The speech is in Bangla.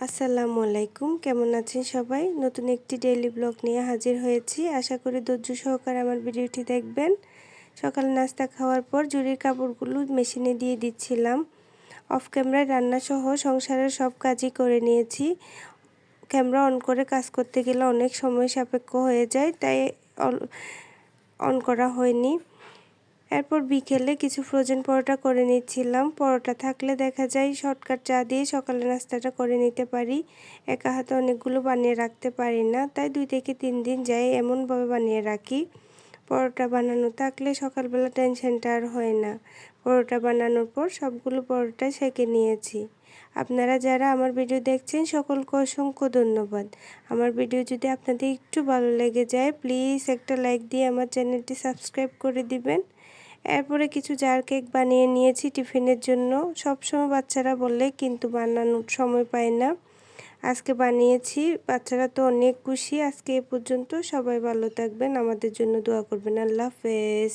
আসসালামু আলাইকুম, কেমন আছেন সবাই? নতুন একটি ডেইলি ব্লগ নিয়ে হাজির হয়েছি। আশা করি ধৈর্য সহকারে আমার ভিডিওটি দেখবেন। সকালে নাস্তা খাওয়ার পর জুড়ির কাপড়গুলো মেশিনে দিয়ে দিচ্ছিলাম। অফ ক্যামেরায় রান্নাসহ সংসারের সব কাজই করে নিয়েছি। ক্যামেরা অন করে কাজ করতে গেলে অনেক সময় সাপেক্ষ হয়ে যায়, তাই অন করা হয়নি। এরপর বিকেলে কিছু ফ্রোজেন পরোটা করে নিচ্ছিলাম। পরোটা থাকলে দেখা যায় শর্টকাট চা দিয়ে সকালে নাস্তাটা করে নিতে পারি। একা হাতে অনেকগুলো বানিয়ে রাখতে পারি না, তাই 2 থেকে 3 দিন যায় এমনভাবে বানিয়ে রাখি। পরোটা বানানো থাকলে সকালবেলা টেনশনটা আর হয় না। পরোটা বানানোর পর সবগুলো পরোটা সেঁকে নিয়েছি। আপনারা যারা আমার ভিডিও দেখছেন সকলকে অসংখ্য ধন্যবাদ। আমার ভিডিও যদি আপনাদের একটু ভালো লেগে যায় প্লিজ একটা লাইক দিয়ে আমার চ্যানেলটি সাবস্ক্রাইব করে দিবেন। এরপরে কিছু জার কেক বানিয়ে নিয়েছি টিফিনের জন্য। সবসময় বাচ্চারা বলে কিন্তু বানানোর সময় পায় না। আজকে বানিয়েছি, বাচ্চারা তো অনেক খুশি। আজকে এ পর্যন্ত, সবাই ভালো থাকবেন, আমাদের জন্য দোয়া করবেন। আল্লাহ হাফেজ।